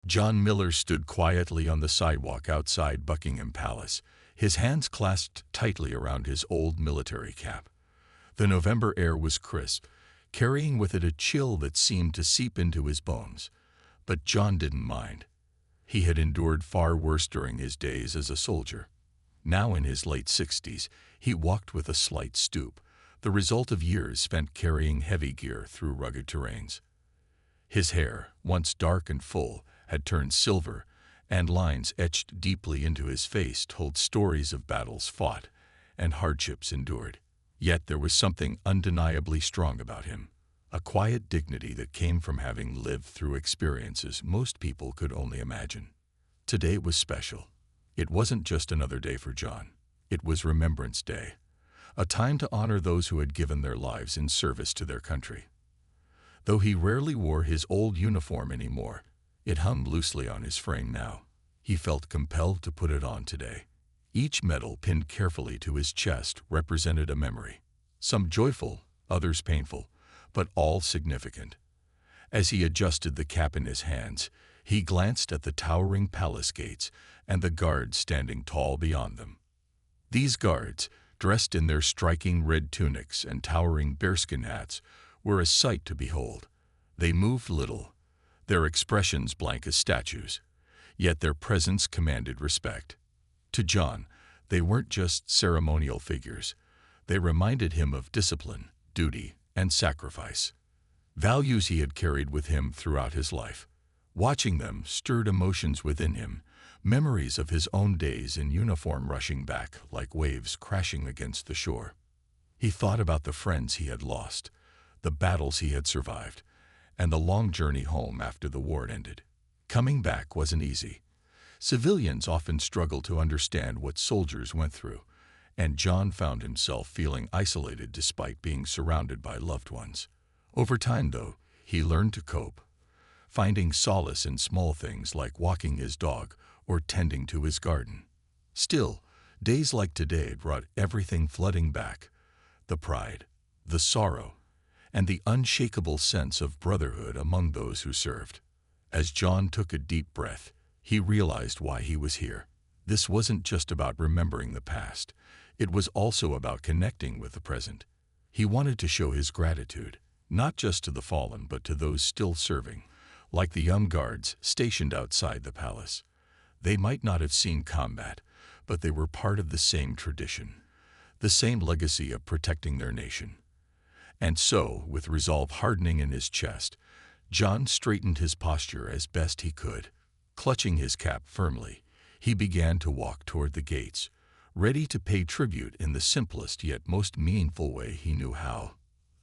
John Miller stood quietly on the sidewalk outside Buckingham Palace, his hands clasped tightly around his old military cap. The November air was crisp, carrying with it a chill that seemed to seep into his bones. But John didn't mind. He had endured far worse during his days as a soldier. Now in his late 60s, he walked with a slight stoop, the result of years spent carrying heavy gear through rugged terrains. His hair, once dark and full, had turned silver, and lines etched deeply into his face told stories of battles fought and hardships endured. Yet there was something undeniably strong about him, a quiet dignity that came from having lived through experiences most people could only imagine. Today was special. It wasn't just another day for John. It was Remembrance Day, a time to honor those who had given their lives in service to their country. Though he rarely wore his old uniform anymore, it hung loosely on his frame now. He felt compelled to put it on today. Each medal pinned carefully to his chest represented a memory, some joyful, others painful, but all significant. As he adjusted the cap in his hands, he glanced at the towering palace gates and the guards standing tall beyond them. These guards, dressed in their striking red tunics and towering bearskin hats, were a sight to behold. They moved little, their expressions blank as statues, yet their presence commanded respect. To John, they weren't just ceremonial figures. They reminded him of discipline, duty, and sacrifice, values he had carried with him throughout his life. Watching them stirred emotions within him, memories of his own days in uniform rushing back like waves crashing against the shore. He thought about the friends he had lost, the battles he had survived, and the long journey home after the war ended. Coming back wasn't easy. Civilians often struggle to understand what soldiers went through, and John found himself feeling isolated despite being surrounded by loved ones. Over time, though, he learned to cope, finding solace in small things like walking his dog or tending to his garden. Still, days like today brought everything flooding back: the pride, the sorrow, and the unshakable sense of brotherhood among those who served. As John took a deep breath, he realized why he was here. This wasn't just about remembering the past. It was also about connecting with the present. He wanted to show his gratitude, not just to the fallen but to those still serving, like the young guards stationed outside the palace. They might not have seen combat, but they were part of the same tradition, the same legacy of protecting their nation. And so, with resolve hardening in his chest, John straightened his posture as best he could. Clutching his cap firmly, he began to walk toward the gates, ready to pay tribute in the simplest yet most meaningful way he knew how: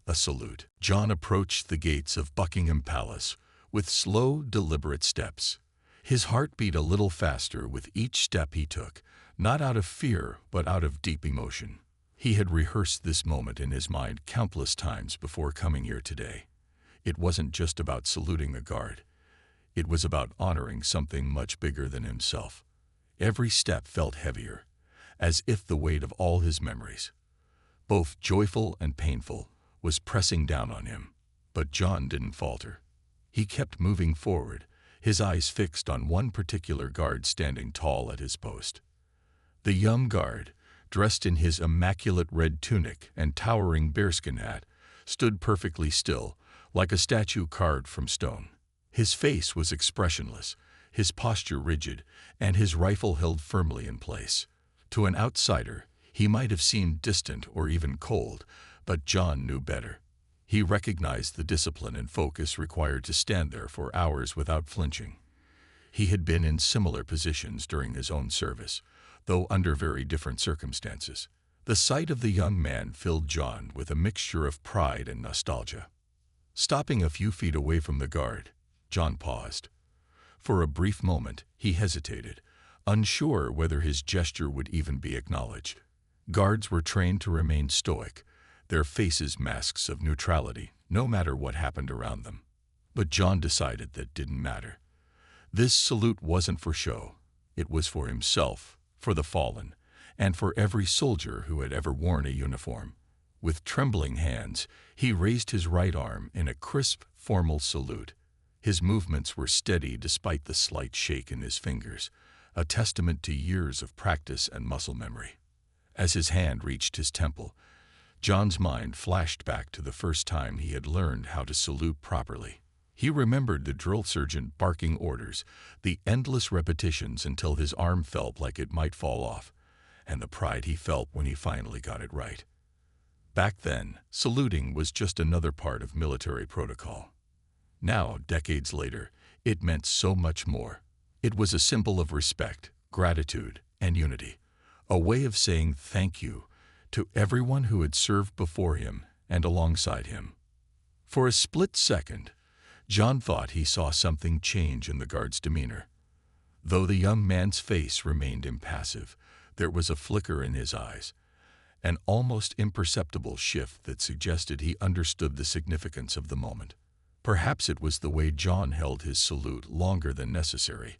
a salute. John approached the gates of Buckingham Palace with slow, deliberate steps. His heart beat a little faster with each step he took, not out of fear but out of deep emotion. He had rehearsed this moment in his mind countless times before coming here today. It wasn't just about saluting the guard. It was about honoring something much bigger than himself. Every step felt heavier, as if the weight of all his memories, both joyful and painful, was pressing down on him. But John didn't falter. He kept moving forward, his eyes fixed on one particular guard standing tall at his post. The young guard, dressed in his immaculate red tunic and towering bearskin hat, stood perfectly still, like a statue carved from stone. His face was expressionless, his posture rigid, and his rifle held firmly in place. To an outsider, he might have seemed distant or even cold, but John knew better. He recognized the discipline and focus required to stand there for hours without flinching. He had been in similar positions during his own service, though under very different circumstances. The sight of the young man filled John with a mixture of pride and nostalgia. Stopping a few feet away from the guard, John paused. For a brief moment, he hesitated, unsure whether his gesture would even be acknowledged. Guards were trained to remain stoic, their faces masks of neutrality, no matter what happened around them. But John decided that didn't matter. This salute wasn't for show. It was for himself, for the fallen, and for every soldier who had ever worn a uniform. With trembling hands, he raised his right arm in a crisp, formal salute. His movements were steady despite the slight shake in his fingers, a testament to years of practice and muscle memory. As his hand reached his temple, John's mind flashed back to the first time he had learned how to salute properly. He remembered the drill sergeant barking orders, the endless repetitions until his arm felt like it might fall off, and the pride he felt when he finally got it right. Back then, saluting was just another part of military protocol. Now, decades later, it meant so much more. It was a symbol of respect, gratitude, and unity, a way of saying thank you to everyone who had served before him and alongside him. For a split second, John thought he saw something change in the guard's demeanor. Though the young man's face remained impassive, there was a flicker in his eyes, an almost imperceptible shift that suggested he understood the significance of the moment. Perhaps it was the way John held his salute longer than necessary,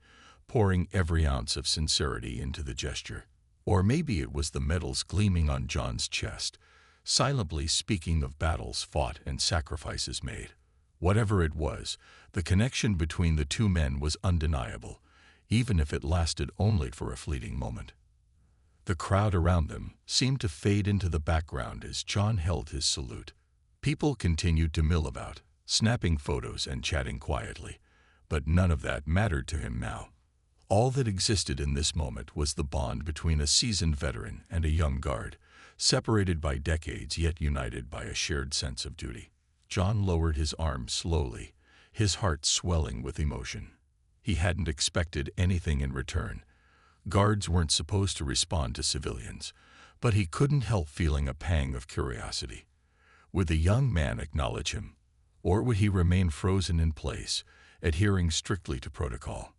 pouring every ounce of sincerity into the gesture. Or maybe it was the medals gleaming on John's chest, silently speaking of battles fought and sacrifices made. Whatever it was, the connection between the two men was undeniable, even if it lasted only for a fleeting moment. The crowd around them seemed to fade into the background as John held his salute. People continued to mill about, snapping photos and chatting quietly, but none of that mattered to him now. All that existed in this moment was the bond between a seasoned veteran and a young guard, separated by decades yet united by a shared sense of duty. John lowered his arm slowly, his heart swelling with emotion. He hadn't expected anything in return. Guards weren't supposed to respond to civilians, but he couldn't help feeling a pang of curiosity. Would the young man acknowledge him, or would he remain frozen in place, adhering strictly to protocol?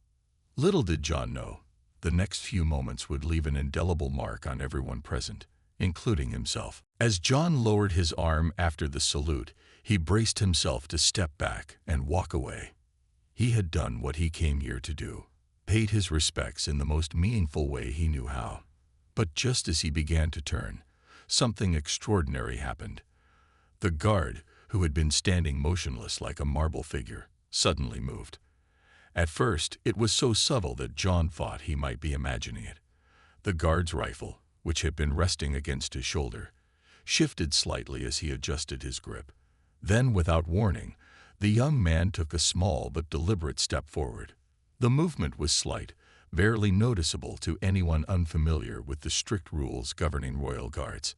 Little did John know, the next few moments would leave an indelible mark on everyone present, including himself. As John lowered his arm after the salute, he braced himself to step back and walk away. He had done what he came here to do, paid his respects in the most meaningful way he knew how. But just as he began to turn, something extraordinary happened. The guard, who had been standing motionless like a marble figure, suddenly moved. At first, it was so subtle that John thought he might be imagining it. The guard's rifle, which had been resting against his shoulder, shifted slightly as he adjusted his grip. Then, without warning, the young man took a small but deliberate step forward. The movement was slight, barely noticeable to anyone unfamiliar with the strict rules governing royal guards.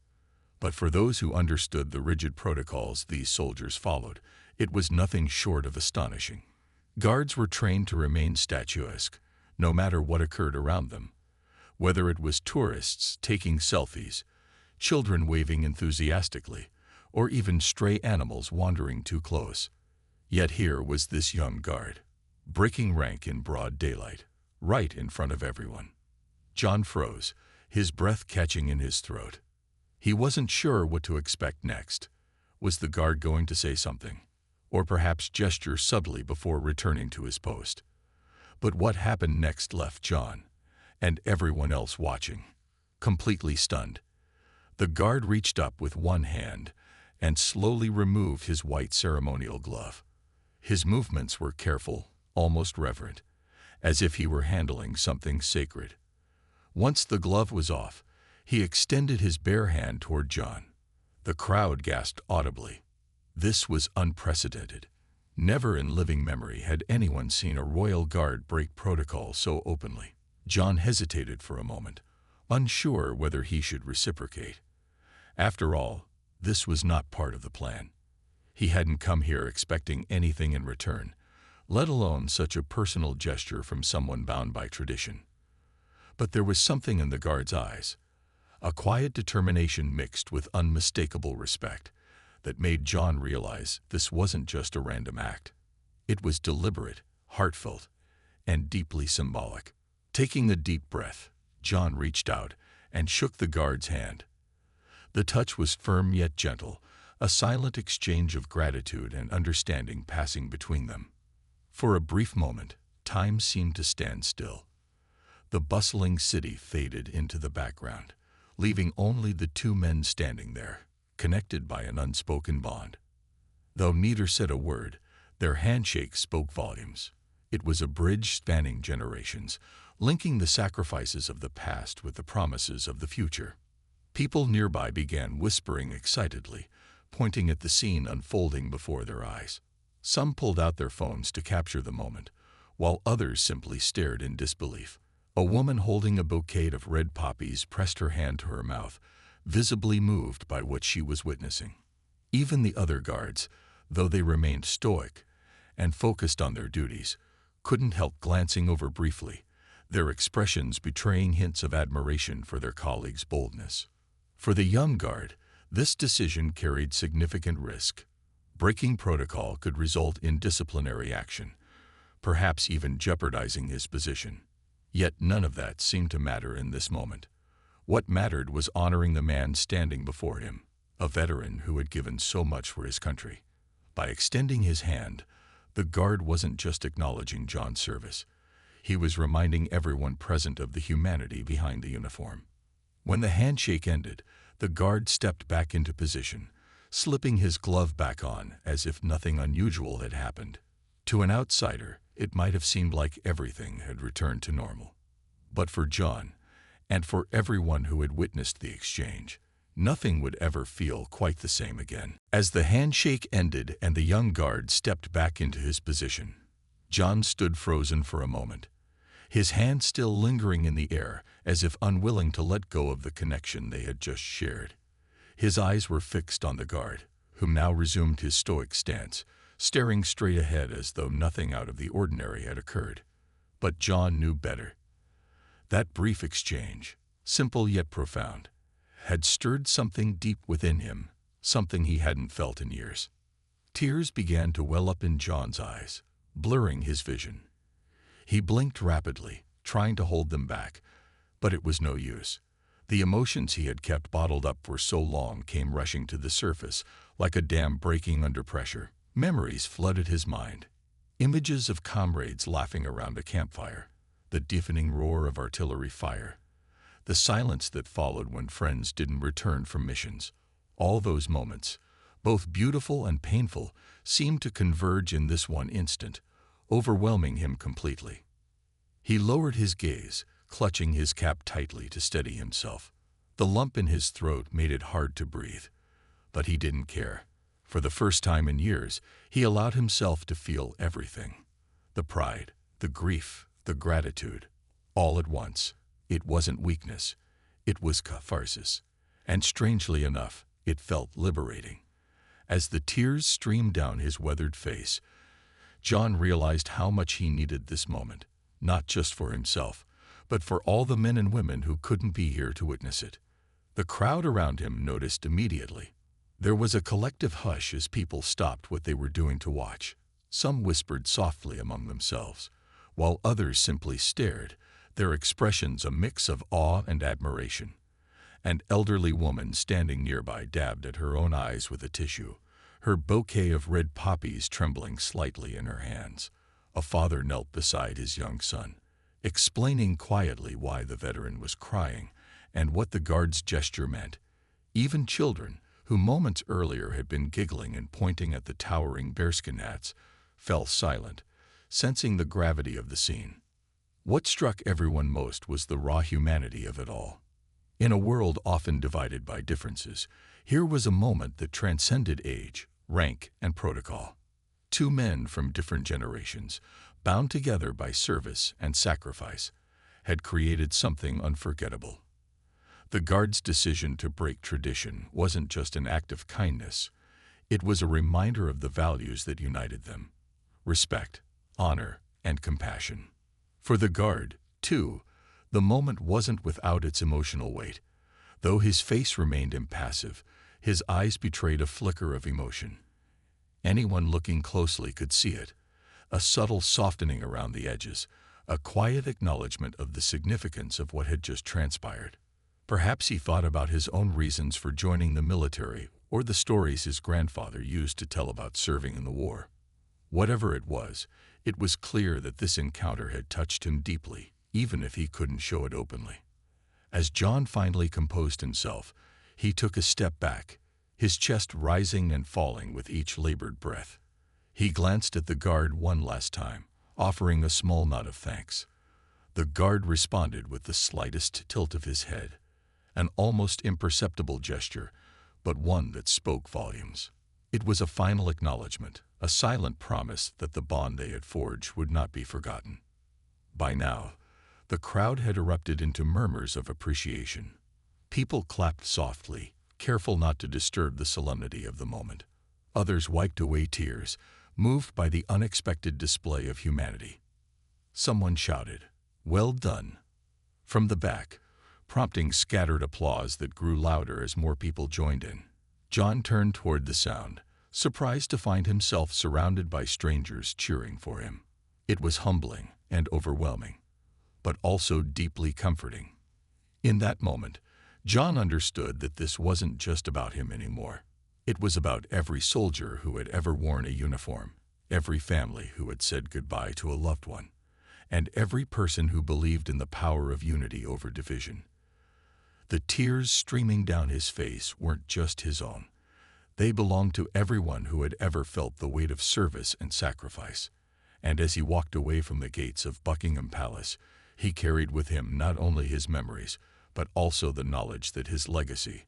But for those who understood the rigid protocols these soldiers followed, it was nothing short of astonishing. Guards were trained to remain statuesque, no matter what occurred around them. Whether it was tourists taking selfies, children waving enthusiastically, or even stray animals wandering too close. Yet here was this young guard, breaking rank in broad daylight, right in front of everyone. John froze, his breath catching in his throat. He wasn't sure what to expect next. Was the guard going to say something, or perhaps gesture subtly before returning to his post? But what happened next left John, and everyone else watching, completely stunned. The guard reached up with one hand and slowly removed his white ceremonial glove. His movements were careful, almost reverent, as if he were handling something sacred. Once the glove was off, he extended his bare hand toward John. The crowd gasped audibly. This was unprecedented. Never in living memory had anyone seen a royal guard break protocol so openly. John hesitated for a moment, unsure whether he should reciprocate. After all, this was not part of the plan. He hadn't come here expecting anything in return, let alone such a personal gesture from someone bound by tradition. But there was something in the guard's eyes, a quiet determination mixed with unmistakable respect, that made John realize this wasn't just a random act. It was deliberate, heartfelt, and deeply symbolic. Taking a deep breath, John reached out and shook the guard's hand. The touch was firm yet gentle, a silent exchange of gratitude and understanding passing between them. For a brief moment, time seemed to stand still. The bustling city faded into the background, leaving only the two men standing there, connected by an unspoken bond. Though neither said a word, Their handshake spoke volumes. It was a bridge spanning generations, linking the sacrifices of the past with the promises of the future. People nearby began whispering excitedly, pointing at the scene unfolding before their eyes. Some pulled out their phones to capture the moment, while others simply stared in disbelief. A woman holding a bouquet of red poppies pressed her hand to her mouth, visibly moved by what she was witnessing. Even the other guards, though they remained stoic and focused on their duties, couldn't help glancing over briefly, their expressions betraying hints of admiration for their colleagues' boldness. For the young guard, this decision carried significant risk. Breaking protocol could result in disciplinary action, perhaps even jeopardizing his position. Yet none of that seemed to matter in this moment. What mattered was honoring the man standing before him, a veteran who had given so much for his country. By extending his hand, the guard wasn't just acknowledging John's service. He was reminding everyone present of the humanity behind the uniform. When the handshake ended, the guard stepped back into position, slipping his glove back on as if nothing unusual had happened. To an outsider, it might have seemed like everything had returned to normal. But for John, and for everyone who had witnessed the exchange, nothing would ever feel quite the same again. As the handshake ended and the young guard stepped back into his position, John stood frozen for a moment, his hand still lingering in the air as if unwilling to let go of the connection they had just shared. His eyes were fixed on the guard, who now resumed his stoic stance, staring straight ahead as though nothing out of the ordinary had occurred. But John knew better. That brief exchange, simple yet profound, had stirred something deep within him, something he hadn't felt in years. Tears began to well up in John's eyes, blurring his vision. He blinked rapidly, trying to hold them back, but it was no use. The emotions he had kept bottled up for so long came rushing to the surface, like a dam breaking under pressure. Memories flooded his mind. Images of comrades laughing around a campfire, the deafening roar of artillery fire, the silence that followed when friends didn't return from missions. All those moments, both beautiful and painful, seemed to converge in this one instant, overwhelming him completely. He lowered his gaze, clutching his cap tightly to steady himself. The lump in his throat made it hard to breathe, but he didn't care. For the first time in years, he allowed himself to feel everything. The pride, the grief, the gratitude, all at once. It wasn't weakness, it was catharsis. And strangely enough, it felt liberating. As the tears streamed down his weathered face, John realized how much he needed this moment, not just for himself, but for all the men and women who couldn't be here to witness it. The crowd around him noticed immediately. There was a collective hush as people stopped what they were doing to watch. Some whispered softly among themselves, while others simply stared, their expressions a mix of awe and admiration. An elderly woman standing nearby dabbed at her own eyes with a tissue, her bouquet of red poppies trembling slightly in her hands. A father knelt beside his young son, explaining quietly why the veteran was crying and what the guard's gesture meant. Even children, who moments earlier had been giggling and pointing at the towering bearskin hats, fell silent, sensing the gravity of the scene. What struck everyone most was the raw humanity of it all. In a world often divided by differences, here was a moment that transcended age, rank, and protocol. Two men from different generations, bound together by service and sacrifice, had created something unforgettable. The guard's decision to break tradition wasn't just an act of kindness. It was a reminder of the values that united them: respect, honor, and compassion. For the guard, too, the moment wasn't without its emotional weight. Though his face remained impassive, his eyes betrayed a flicker of emotion. Anyone looking closely could see it, a subtle softening around the edges, a quiet acknowledgement of the significance of what had just transpired. Perhaps he thought about his own reasons for joining the military or the stories his grandfather used to tell about serving in the war. Whatever it was clear that this encounter had touched him deeply, even if he couldn't show it openly. As John finally composed himself, he took a step back, his chest rising and falling with each labored breath. He glanced at the guard one last time, offering a small nod of thanks. The guard responded with the slightest tilt of his head, an almost imperceptible gesture, but one that spoke volumes. It was a final acknowledgement, a silent promise that the bond they had forged would not be forgotten. By now, the crowd had erupted into murmurs of appreciation. People clapped softly, careful not to disturb the solemnity of the moment. Others wiped away tears, moved by the unexpected display of humanity. Someone shouted, "Well done," from the back, prompting scattered applause that grew louder as more people joined in. John turned toward the sound, surprised to find himself surrounded by strangers cheering for him. It was humbling and overwhelming, but also deeply comforting. In that moment, John understood that this wasn't just about him anymore. It was about every soldier who had ever worn a uniform, every family who had said goodbye to a loved one, and every person who believed in the power of unity over division. The tears streaming down his face weren't just his own. They belonged to everyone who had ever felt the weight of service and sacrifice. And as he walked away from the gates of Buckingham Palace, he carried with him not only his memories, but also the knowledge that his legacy,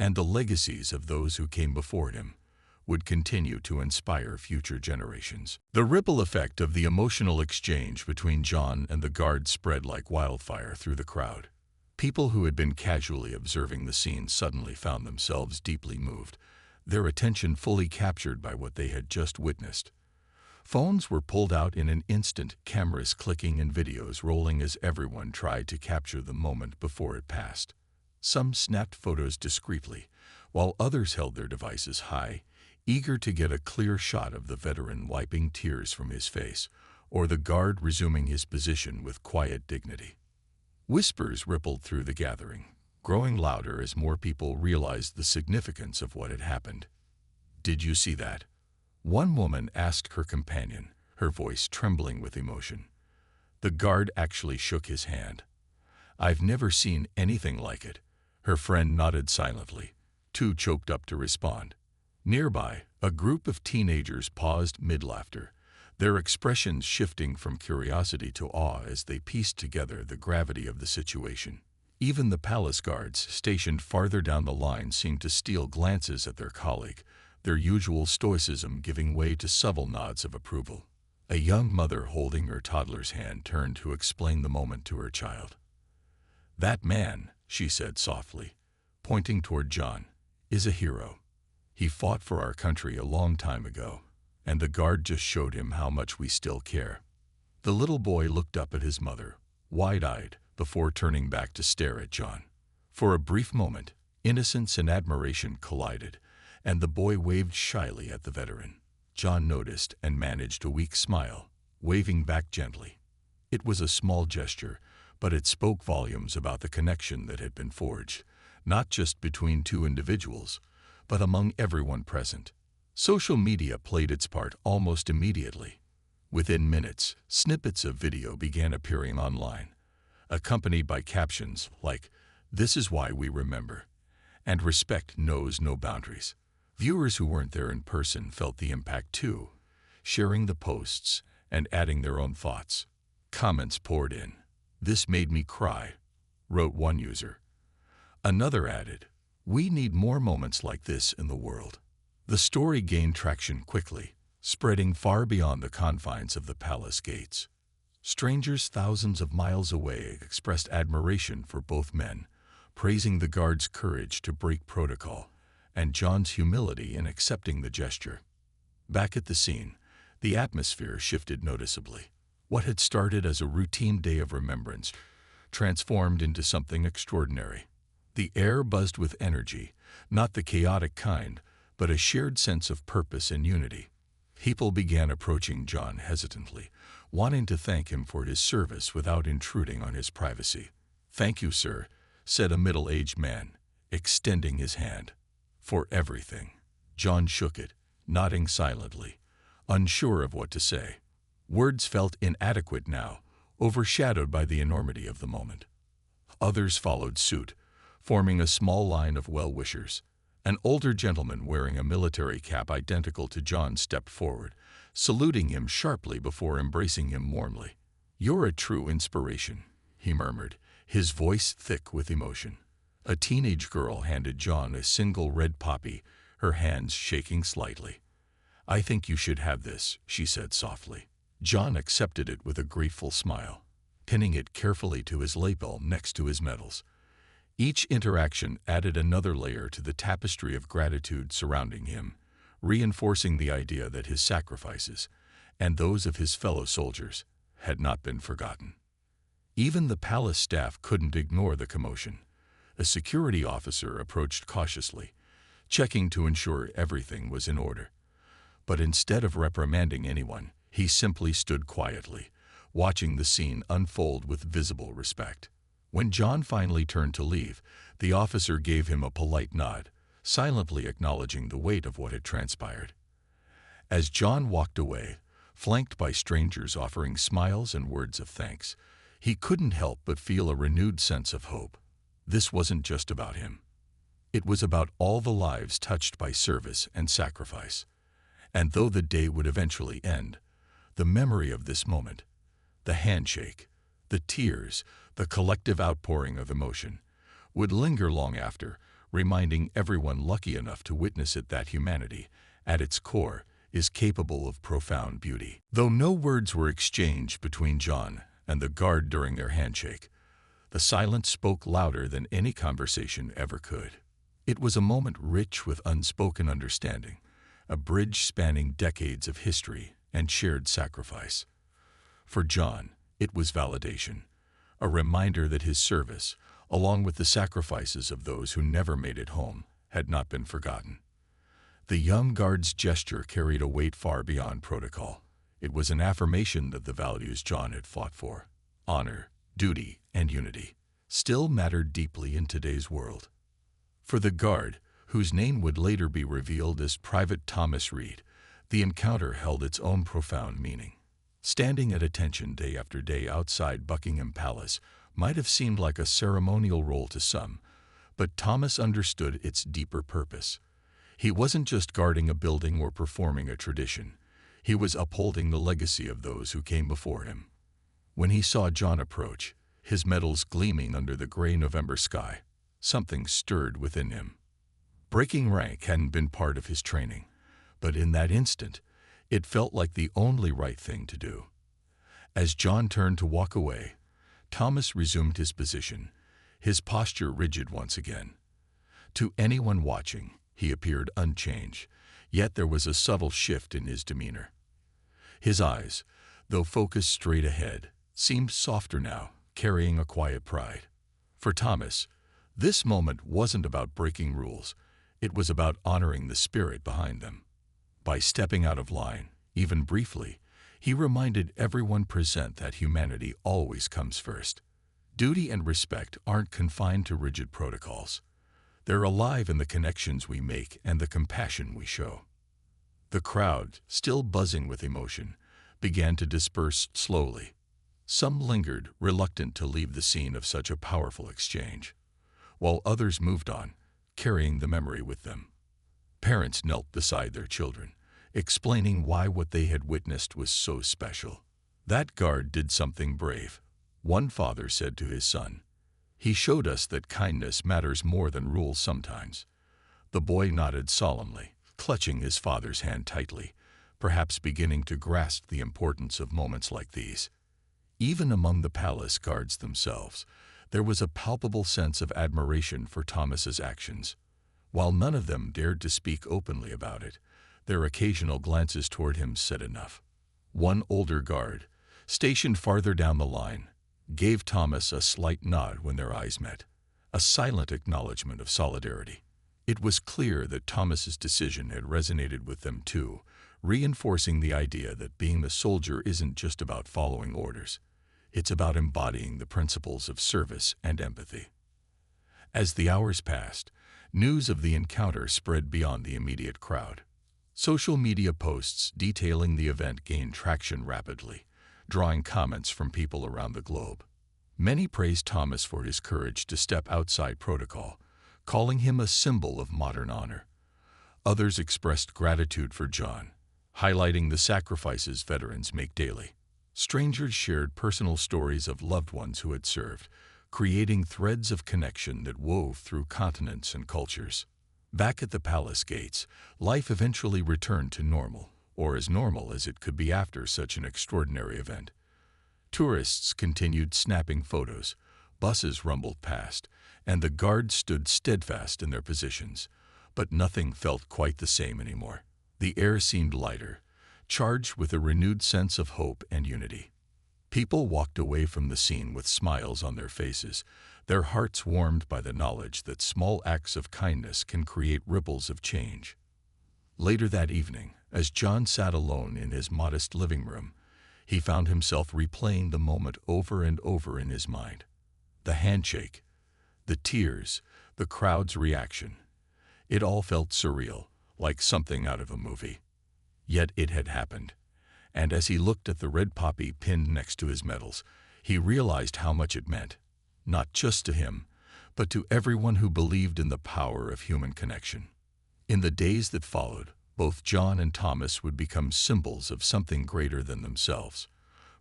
and the legacies of those who came before him, would continue to inspire future generations. The ripple effect of the emotional exchange between John and the guard spread like wildfire through the crowd. People who had been casually observing the scene suddenly found themselves deeply moved, their attention fully captured by what they had just witnessed. Phones were pulled out in an instant, cameras clicking and videos rolling as everyone tried to capture the moment before it passed. Some snapped photos discreetly, while others held their devices high, eager to get a clear shot of the veteran wiping tears from his face, or the guard resuming his position with quiet dignity. Whispers rippled through the gathering, growing louder as more people realized the significance of what had happened. "Did you see that?" One woman asked her companion, her voice trembling with emotion. The guard actually shook his hand. "I've never seen anything like it." Her friend nodded silently, too choked up to respond. Nearby, a group of teenagers paused mid-laughter, their expressions shifting from curiosity to awe as they pieced together the gravity of the situation. Even the palace guards stationed farther down the line seemed to steal glances at their colleague, their usual stoicism giving way to subtle nods of approval. A young mother holding her toddler's hand turned to explain the moment to her child. "That man," she said softly, pointing toward John, "is a hero. He fought for our country a long time ago, and the guard just showed him how much we still care." The little boy looked up at his mother, wide-eyed, before turning back to stare at John. For a brief moment, innocence and admiration collided, and the boy waved shyly at the veteran. John noticed and managed a weak smile, waving back gently. It was a small gesture, but it spoke volumes about the connection that had been forged, not just between two individuals, but among everyone present. Social media played its part almost immediately. Within minutes, snippets of video began appearing online, accompanied by captions like, "This is why we remember," and "Respect knows no boundaries." Viewers who weren't there in person felt the impact too, sharing the posts and adding their own thoughts. Comments poured in. "This made me cry," wrote one user. Another added, "We need more moments like this in the world." The story gained traction quickly, spreading far beyond the confines of the palace gates. Strangers thousands of miles away expressed admiration for both men, praising the guard's courage to break protocol and John's humility in accepting the gesture. Back at the scene, the atmosphere shifted noticeably. What had started as a routine day of remembrance transformed into something extraordinary. The air buzzed with energy, not the chaotic kind, but a shared sense of purpose and unity. People began approaching John hesitantly, wanting to thank him for his service without intruding on his privacy. "Thank you, sir," said a middle-aged man, extending his hand. "For everything." John shook it, nodding silently, unsure of what to say. Words felt inadequate now, overshadowed by the enormity of the moment. Others followed suit, forming a small line of well-wishers. An older gentleman wearing a military cap identical to John stepped forward, saluting him sharply before embracing him warmly. "You're a true inspiration," he murmured, his voice thick with emotion. A teenage girl handed John a single red poppy, her hands shaking slightly. "I think you should have this," she said softly. John accepted it with a grateful smile, pinning it carefully to his lapel next to his medals. Each interaction added another layer to the tapestry of gratitude surrounding him, reinforcing the idea that his sacrifices, and those of his fellow soldiers, had not been forgotten. Even the palace staff couldn't ignore the commotion. A security officer approached cautiously, checking to ensure everything was in order. But instead of reprimanding anyone, he simply stood quietly, watching the scene unfold with visible respect. When John finally turned to leave, the officer gave him a polite nod, silently acknowledging the weight of what had transpired. As John walked away, flanked by strangers offering smiles and words of thanks, he couldn't help but feel a renewed sense of hope. This wasn't just about him. It was about all the lives touched by service and sacrifice. And though the day would eventually end, the memory of this moment, the handshake, the tears, the collective outpouring of emotion, would linger long after, reminding everyone lucky enough to witness it that humanity, at its core, is capable of profound beauty. Though no words were exchanged between John and the guard during their handshake, the silence spoke louder than any conversation ever could. It was a moment rich with unspoken understanding, a bridge spanning decades of history and shared sacrifice. For John, it was validation, a reminder that his service, along with the sacrifices of those who never made it home, had not been forgotten. The young guard's gesture carried a weight far beyond protocol. It was an affirmation that the values John had fought for, honor, duty, and unity, still mattered deeply in today's world. For the guard, whose name would later be revealed as Private Thomas Reed, the encounter held its own profound meaning. Standing at attention day after day outside Buckingham Palace might have seemed like a ceremonial role to some, but Thomas understood its deeper purpose. He wasn't just guarding a building or performing a tradition. He was upholding the legacy of those who came before him. When he saw John approach, his medals gleaming under the gray November sky, something stirred within him. Breaking rank hadn't been part of his training, but in that instant, it felt like the only right thing to do. As John turned to walk away, Thomas resumed his position, his posture rigid once again. To anyone watching, he appeared unchanged, yet there was a subtle shift in his demeanor. His eyes, though focused straight ahead, seemed softer now, carrying a quiet pride. For Thomas, this moment wasn't about breaking rules. It was about honoring the spirit behind them. By stepping out of line, even briefly, he reminded everyone present that humanity always comes first. Duty and respect aren't confined to rigid protocols. They're alive in the connections we make and the compassion we show. The crowd, still buzzing with emotion, began to disperse slowly. Some lingered, reluctant to leave the scene of such a powerful exchange, while others moved on, carrying the memory with them. Parents knelt beside their children, explaining why what they had witnessed was so special. "That guard did something brave," one father said to his son. "He showed us that kindness matters more than rules sometimes." The boy nodded solemnly, clutching his father's hand tightly, perhaps beginning to grasp the importance of moments like these. Even among the palace guards themselves, there was a palpable sense of admiration for Thomas's actions. While none of them dared to speak openly about it, their occasional glances toward him said enough. One older guard, stationed farther down the line, gave Thomas a slight nod when their eyes met, a silent acknowledgement of solidarity. It was clear that Thomas's decision had resonated with them too, reinforcing the idea that being a soldier isn't just about following orders. It's about embodying the principles of service and empathy. As the hours passed, news of the encounter spread beyond the immediate crowd. Social media posts detailing the event gained traction rapidly, drawing comments from people around the globe. Many praised Thomas for his courage to step outside protocol, calling him a symbol of modern honor. Others expressed gratitude for John, highlighting the sacrifices veterans make daily. Strangers shared personal stories of loved ones who had served, creating threads of connection that wove through continents and cultures. Back at the palace gates, life eventually returned to normal, or as normal as it could be after such an extraordinary event. Tourists continued snapping photos, buses rumbled past, and the guards stood steadfast in their positions. But nothing felt quite the same anymore. The air seemed lighter, charged with a renewed sense of hope and unity. People walked away from the scene with smiles on their faces, their hearts warmed by the knowledge that small acts of kindness can create ripples of change. Later that evening, as John sat alone in his modest living room, he found himself replaying the moment over and over in his mind. The handshake, the tears, the crowd's reaction. It all felt surreal, like something out of a movie. Yet it had happened. And as he looked at the red poppy pinned next to his medals, he realized how much it meant, not just to him, but to everyone who believed in the power of human connection. In the days that followed, both John and Thomas would become symbols of something greater than themselves,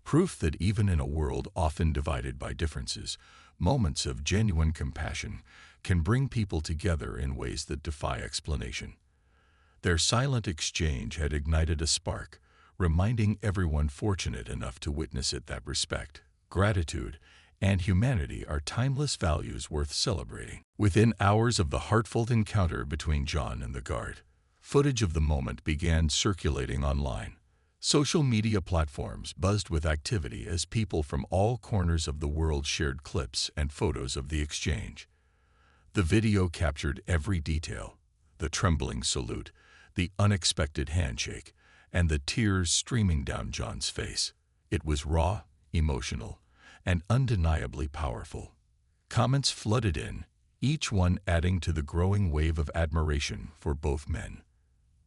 proof that even in a world often divided by differences, moments of genuine compassion can bring people together in ways that defy explanation. Their silent exchange had ignited a spark, reminding everyone fortunate enough to witness it that respect, gratitude, and humanity are timeless values worth celebrating. Within hours of the heartfelt encounter between John and the guard, footage of the moment began circulating online. Social media platforms buzzed with activity as people from all corners of the world shared clips and photos of the exchange. The video captured every detail: the trembling salute, the unexpected handshake, and the tears streaming down John's face. It was raw, emotional, and undeniably powerful. Comments flooded in, each one adding to the growing wave of admiration for both men.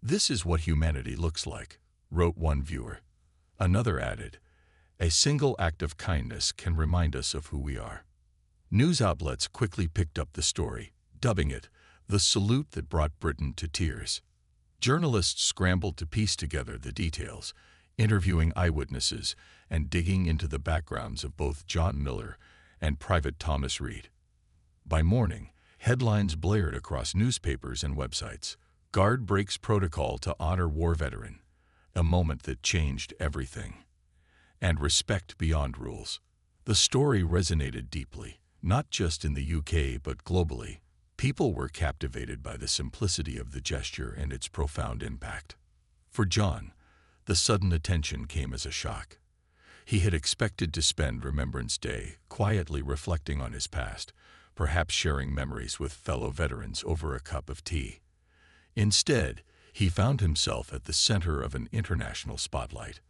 "This is what humanity looks like," wrote one viewer. Another added, "A single act of kindness can remind us of who we are." News outlets quickly picked up the story, dubbing it the salute that brought Britain to tears. Journalists scrambled to piece together the details, interviewing eyewitnesses and digging into the backgrounds of both John Miller and Private Thomas Reed. By morning, headlines blared across newspapers and websites. "Guard breaks protocol to honor war veteran," a moment that changed everything. And "respect beyond rules." The story resonated deeply, not just in the UK but globally. People were captivated by the simplicity of the gesture and its profound impact. For John, the sudden attention came as a shock. He had expected to spend Remembrance Day quietly reflecting on his past, perhaps sharing memories with fellow veterans over a cup of tea. Instead, he found himself at the center of an international spotlight.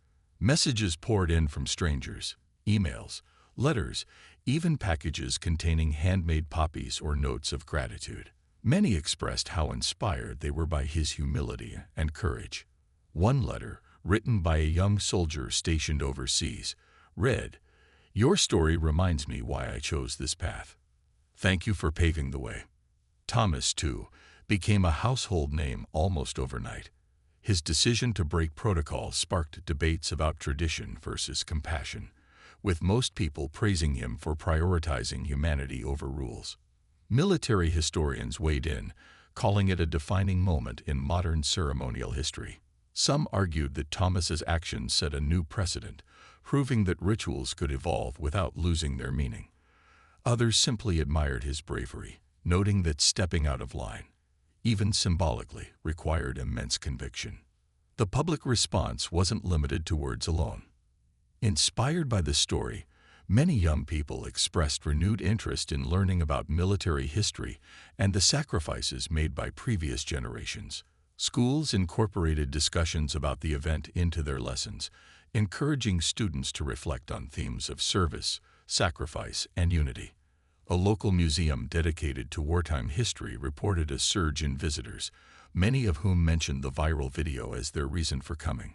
Messages poured in from strangers, emails, letters, even packages containing handmade poppies or notes of gratitude. Many expressed how inspired they were by his humility and courage. One letter, written by a young soldier stationed overseas, read, "Your story reminds me why I chose this path. Thank you for paving the way." Thomas, too, became a household name almost overnight. His decision to break protocol sparked debates about tradition versus compassion, with most people praising him for prioritizing humanity over rules. Military historians weighed in, calling it a defining moment in modern ceremonial history. Some argued that Thomas's actions set a new precedent, proving that rituals could evolve without losing their meaning. Others simply admired his bravery, noting that stepping out of line, even symbolically, required immense conviction. The public response wasn't limited to words alone. Inspired by the story, many young people expressed renewed interest in learning about military history and the sacrifices made by previous generations. Schools incorporated discussions about the event into their lessons, encouraging students to reflect on themes of service, sacrifice, and unity. A local museum dedicated to wartime history reported a surge in visitors, many of whom mentioned the viral video as their reason for coming.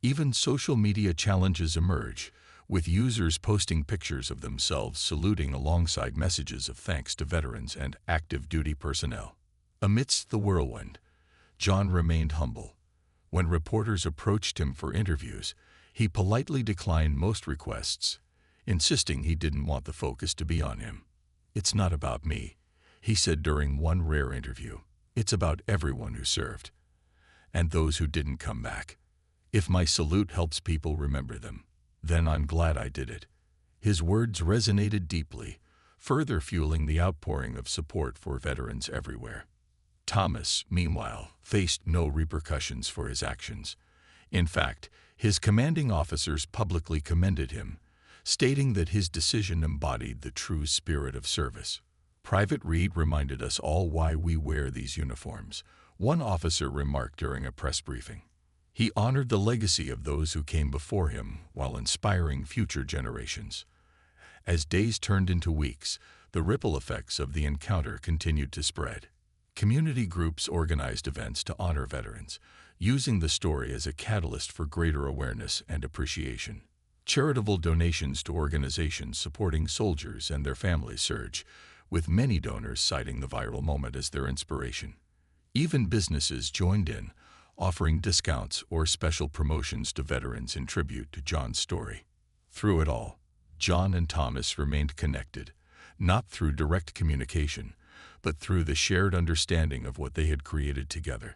Even social media challenges emerge, with users posting pictures of themselves saluting alongside messages of thanks to veterans and active duty personnel. Amidst the whirlwind, John remained humble, When reporters approached him for interviews, he politely declined most requests, insisting he didn't want the focus to be on him. "It's not about me," he said during one rare interview. "It's about everyone who served, and those who didn't come back. If my salute helps people remember them, then I'm glad I did it." His words resonated deeply, further fueling the outpouring of support for veterans everywhere. Thomas, meanwhile, faced no repercussions for his actions. In fact, his commanding officers publicly commended him, stating that his decision embodied the true spirit of service. "Private Reed reminded us all why we wear these uniforms," one officer remarked during a press briefing. He honored the legacy of those who came before him while inspiring future generations. As days turned into weeks, the ripple effects of the encounter continued to spread. Community groups organized events to honor veterans, using the story as a catalyst for greater awareness and appreciation. Charitable donations to organizations supporting soldiers and their families surged, with many donors citing the viral moment as their inspiration. Even businesses joined in, offering discounts or special promotions to veterans in tribute to John's story. Through it all, John and Thomas remained connected, not through direct communication, but through the shared understanding of what they had created together.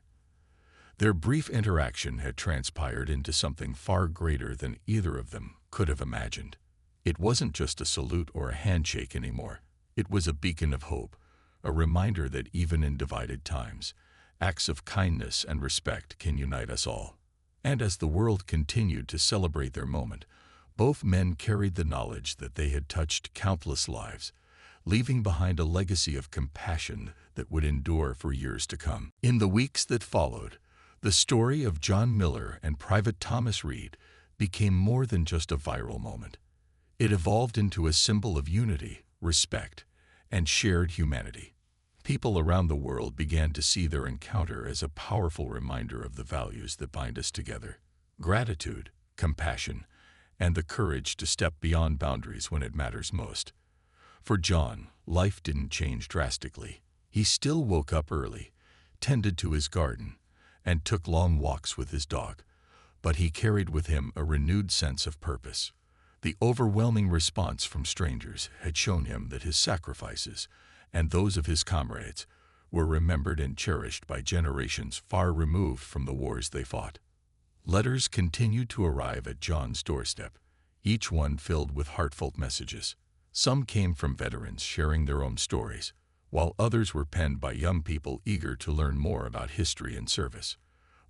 Their brief interaction had transpired into something far greater than either of them could have imagined. It wasn't just a salute or a handshake anymore. It was a beacon of hope, a reminder that even in divided times, acts of kindness and respect can unite us all. And as the world continued to celebrate their moment, both men carried the knowledge that they had touched countless lives, leaving behind a legacy of compassion that would endure for years to come. In the weeks that followed, the story of John Miller and Private Thomas Reed became more than just a viral moment. It evolved into a symbol of unity, respect, and shared humanity. People around the world began to see their encounter as a powerful reminder of the values that bind us together: gratitude, compassion, and the courage to step beyond boundaries when it matters most. For John, life didn't change drastically. He still woke up early, tended to his garden, and took long walks with his dog. But he carried with him a renewed sense of purpose. The overwhelming response from strangers had shown him that his sacrifices, and those of his comrades, were remembered and cherished by generations far removed from the wars they fought. Letters continued to arrive at John's doorstep, each one filled with heartfelt messages. Some came from veterans sharing their own stories, while others were penned by young people eager to learn more about history and service.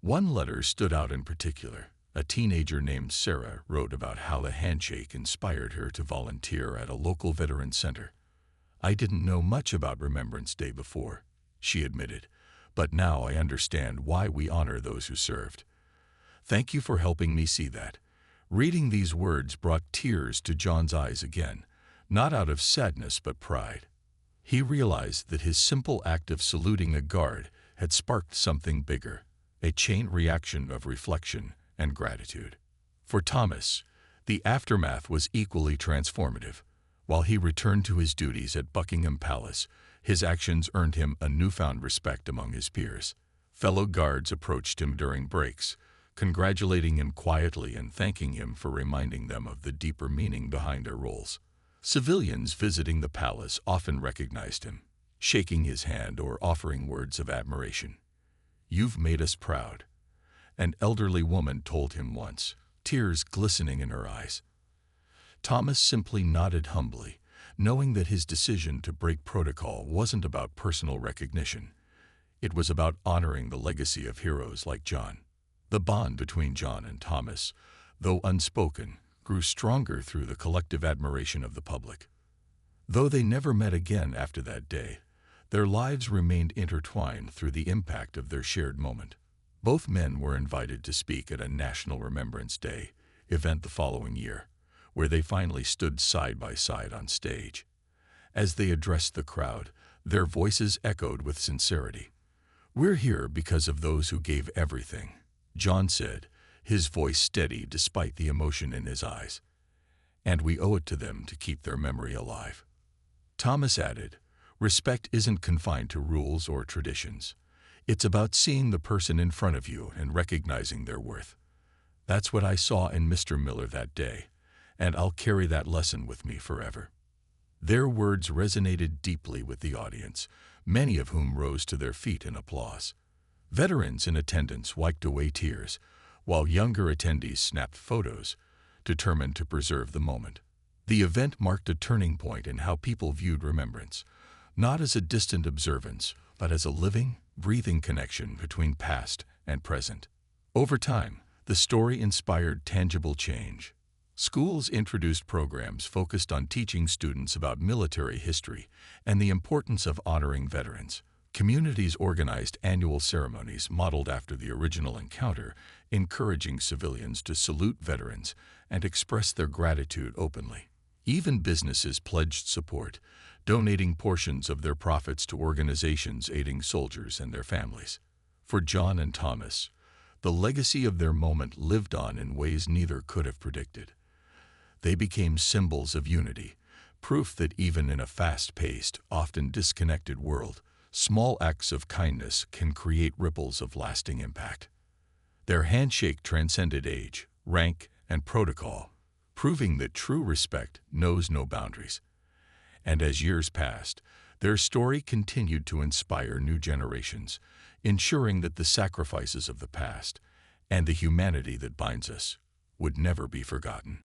One letter stood out in particular. A teenager named Sarah wrote about how the handshake inspired her to volunteer at a local veteran center. "I didn't know much about Remembrance Day before," she admitted, "but now I understand why we honor those who served. Thank you for helping me see that." Reading these words brought tears to John's eyes again, not out of sadness but pride. He realized that his simple act of saluting a guard had sparked something bigger, a chain reaction of reflection and gratitude. For Thomas, the aftermath was equally transformative. While he returned to his duties at Buckingham Palace, his actions earned him a newfound respect among his peers. Fellow guards approached him during breaks, congratulating him quietly and thanking him for reminding them of the deeper meaning behind their roles. Civilians visiting the palace often recognized him, shaking his hand or offering words of admiration. "You've made us proud," an elderly woman told him once, tears glistening in her eyes. Thomas simply nodded humbly, knowing that his decision to break protocol wasn't about personal recognition. It was about honoring the legacy of heroes like John. The bond between John and Thomas, though unspoken, grew stronger through the collective admiration of the public. Though they never met again after that day, their lives remained intertwined through the impact of their shared moment. Both men were invited to speak at a National Remembrance Day event the following year, where they finally stood side by side on stage. As they addressed the crowd, their voices echoed with sincerity. "We're here because of those who gave everything," John said, his voice steady despite the emotion in his eyes. "And we owe it to them to keep their memory alive." Thomas added, "Respect isn't confined to rules or traditions. It's about seeing the person in front of you and recognizing their worth. That's what I saw in Mr. Miller that day, and I'll carry that lesson with me forever. Their words resonated deeply with the audience, many of whom rose to their feet in applause. Veterans in attendance wiped away tears, while younger attendees snapped photos, determined to preserve the moment. The event marked a turning point in how people viewed remembrance, not as a distant observance, but as a living, breathing connection between past and present. Over time, the story inspired tangible change. Schools introduced programs focused on teaching students about military history and the importance of honoring veterans. Communities organized annual ceremonies modeled after the original encounter, encouraging civilians to salute veterans and express their gratitude openly. Even businesses pledged support, donating portions of their profits to organizations aiding soldiers and their families. For John and Thomas, the legacy of their moment lived on in ways neither could have predicted. They became symbols of unity, proof that even in a fast-paced, often disconnected world, small acts of kindness can create ripples of lasting impact. Their handshake transcended age, rank, and protocol, proving that true respect knows no boundaries. And as years passed, their story continued to inspire new generations, ensuring that the sacrifices of the past and the humanity that binds us would never be forgotten.